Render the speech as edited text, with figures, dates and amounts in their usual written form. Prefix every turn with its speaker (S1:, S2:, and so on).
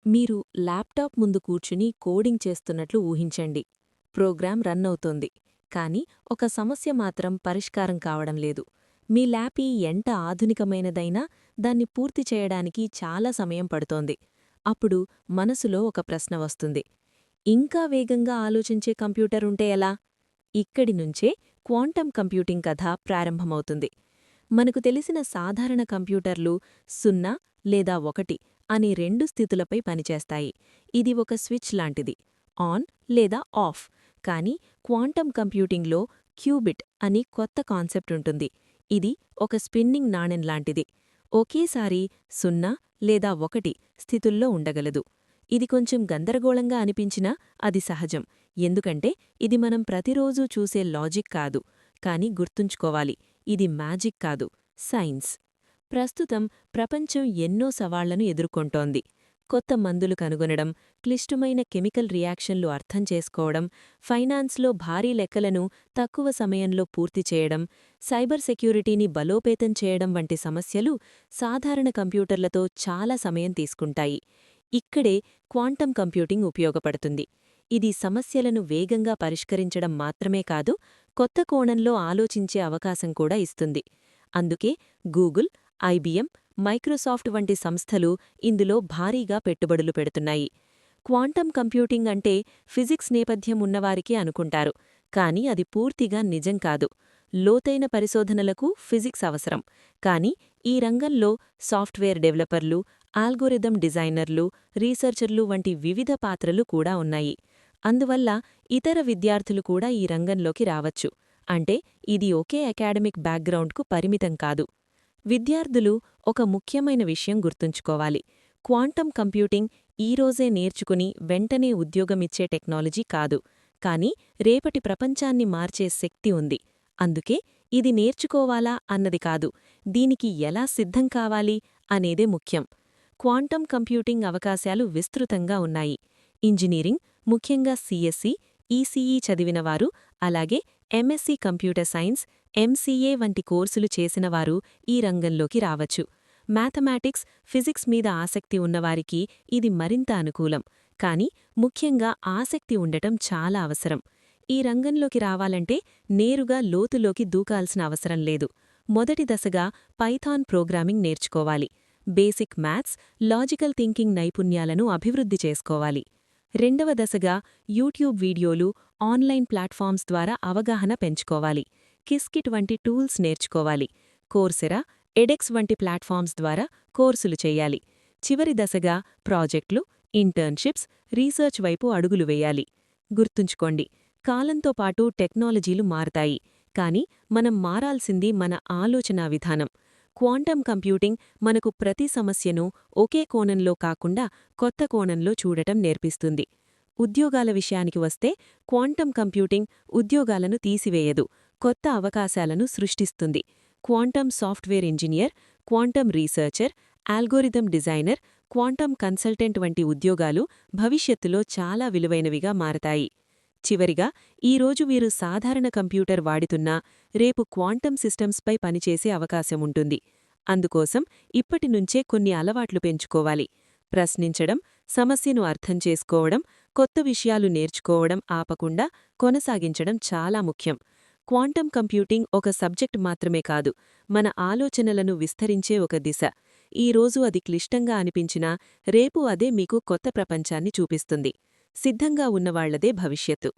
S1: మీరు ల్యాప్టాప్ ముందు కూర్చుని కోడింగ్ చేస్తున్నట్లు ఊహించండి. ప్రోగ్రాం రన్ అవుతోంది. కానీ ఒక సమస్య మాత్రం పరిష్కారం కావడం లేదు. మీ ల్యాపీ ఎంత ఆధునికమైనదైనా దాన్ని పూర్తి చేయడానికి చాలా సమయం పడుతోంది. అప్పుడు మనసులో ఒక ప్రశ్న వస్తుంది. ఇంకా వేగంగా ఆలోచించే కంప్యూటర్ ఉంటే ఎలా? ఇక్కడి నుంచే క్వాంటం కంప్యూటింగ్ కథ ప్రారంభమవుతుంది. మనకు తెలిసిన సాధారణ కంప్యూటర్లు 0 లేదా 1 అనే రెండు స్థితులపై పనిచేస్తాయి. ఇది ఒక స్విచ్ లాంటిది, ఆన్ లేదా ఆఫ్. కానీ క్వాంటం కంప్యూటింగ్లో క్యూబిట్ అని కొత్త కాన్సెప్ట్ ఉంటుంది. ఇది ఒక స్పిన్నింగ్ నాణెం లాంటిది. ఒకేసారి 0 లేదా 1 స్థితుల్లో ఉండగలదు. ఇది కొంచెం గందరగోళంగా అనిపించినా అది సహజం. ఎందుకంటే ఇది మనం ప్రతిరోజూ చూసే లాజిక్ కాదు. కానీ గుర్తుంచుకోవాలి, ఇది మ్యాజిక్ కాదు, సైన్స్. ప్రస్తుతం ప్రపంచం ఎన్నో సవాళ్లను ఎదుర్కొంటోంది. కొత్త మందులు కనుగొనడం, క్లిష్టమైన కెమికల్ రియాక్షన్లు అర్థం చేసుకోవడం, ఫైనాన్స్లో భారీ లెక్కలను తక్కువ సమయంలో పూర్తి చేయడం, సైబర్ సెక్యూరిటీని బలోపేతం చేయడం వంటి సమస్యలు సాధారణ కంప్యూటర్లతో చాలా సమయం తీసుకుంటాయి. ఇక్కడే క్వాంటం కంప్యూటింగ్ ఉపయోగపడుతుంది. ఇది సమస్యలను వేగంగా పరిష్కరించడం మాత్రమే కాదు, కొత్త కోణంలో ఆలోచించే అవకాశం కూడా ఇస్తుంది. అందుకే గూగుల్, ఐబిఎం, మైక్రోసాఫ్ట్ వంటి సంస్థలు ఇందులో భారీగా పెట్టుబడులు పెడుతున్నాయి. క్వాంటం కంప్యూటింగ్ అంటే ఫిజిక్స్ నేపథ్యం ఉన్నవారికి అనుకుంటారు. కానీ అది పూర్తిగా నిజం కాదు. లోతైన పరిశోధనలకు ఫిజిక్స్ అవసరం. కానీ ఈ రంగంలో సాఫ్ట్వేర్ డెవలపర్లు, ఆల్గోరిథం డిజైనర్లు, రీసెర్చర్లు వంటి వివిధ పాత్రలు కూడా ఉన్నాయి. అందువల్ల ఇతర విద్యార్థులు కూడా ఈ రంగంలోకి రావచ్చు. అంటే ఇది ఒకే అకాడమిక్ బ్యాక్గ్రౌండ్కు పరిమితం కాదు. విద్యార్థులు ఒక ముఖ్యమైన విషయం గుర్తుంచుకోవాలి. క్వాంటం కంప్యూటింగ్ ఈరోజే నేర్చుకుని వెంటనే ఉద్యోగమిచ్చే టెక్నాలజీ కాదు. కానీ రేపటి ప్రపంచాన్ని మార్చే శక్తి ఉంది. అందుకే ఇది నేర్చుకోవాలా అన్నది కాదు, దీనికి ఎలా సిద్ధం కావాలి అనేదే ముఖ్యం. క్వాంటం కంప్యూటింగ్ అవకాశాలు విస్తృతంగా ఉన్నాయి. ఇంజనీరింగ్, ముఖ్యంగా సిఎస్సి, ఈసీఈ చదివినవారు, అలాగే ఎంఎస్సీ కంప్యూటర్ సైన్స్, ఎంసీఏ వంటి కోర్సులు చేసినవారు ఈ రంగంలోకి రావచ్చు. మ్యాథమెటిక్స్, ఫిజిక్స్ మీద ఆసక్తి ఉన్నవారికి ఇది మరింత అనుకూలం. కానీ ముఖ్యంగా ఆసక్తి ఉండటం చాలా అవసరం. ఈ రంగంలోకి రావాలంటే నేరుగా లోతులోకి దూకాల్సిన అవసరం లేదు. మొదటి దశగా పైథాన్ ప్రోగ్రామింగ్ నేర్చుకోవాలి. బేసిక్ మ్యాథ్స్, లాజికల్ థింకింగ్ నైపుణ్యాలను అభివృద్ధి చేసుకోవాలి. రెండవ దశగా యూట్యూబ్ వీడియోలు, ఆన్లైన్ ప్లాట్ఫామ్స్ ద్వారా అవగాహన పెంచుకోవాలి. కిస్కిట్ వంటి టూల్స్ నేర్చుకోవాలి. కోర్సెరా, ఎడెక్స్ వంటి ప్లాట్ఫామ్స్ ద్వారా కోర్సులు చెయ్యాలి. చివరి దశగా ప్రాజెక్టులు, ఇంటర్న్షిప్స్, రీసెర్చ్ వైపు అడుగులు వేయాలి. గుర్తుంచుకోండి, కాలంతో పాటు టెక్నాలజీలు మారతాయి. కానీ మనం మారాల్సింది మన ఆలోచనా విధానం. క్వాంటం కంప్యూటింగ్ మనకు ప్రతి సమస్యను ఒకే కోణంలో కాకుండా కొత్త కోణంలో చూడటం నేర్పిస్తుంది. ఉద్యోగాల విషయానికి వస్తే క్వాంటం కంప్యూటింగ్ ఉద్యోగాలను తీసివేయదు, కొత్త అవకాశాలను సృష్టిస్తుంది. Quantum software engineer, quantum researcher, algorithm designer, quantum consultant వంటి ఉద్యోగాలు భవిష్యత్తులో చాలా విలువైనవిగా మారతాయి. చివరిగా, ఈరోజు మీరు సాధారణ కంప్యూటర్ వాడుతున్నా రేపు క్వాంటం సిస్టమ్స్పై పనిచేసే అవకాశం ఉంటుంది. అందుకోసం ఇప్పటినుంచే కొన్ని అలవాట్లు పెంచుకోవాలి. ప్రశ్నించడం, సమస్యను అర్థం చేసుకోవడం, కొత్త విషయాలు నేర్చుకోవడం ఆపకుండా కొనసాగించడం చాలా ముఖ్యం. క్వాంటం కంప్యూటింగ్ ఒక సబ్జెక్ట్ మాత్రమే కాదు, మన ఆలోచనలను విస్తరించే ఒక దిశ. ఈరోజు అది క్లిష్టంగా అనిపించినా రేపు అదే మీకు కొత్త ప్రపంచాన్ని చూపిస్తుంది. సిద్ధంగా ఉన్నవాళ్లదే భవిష్యత్తు.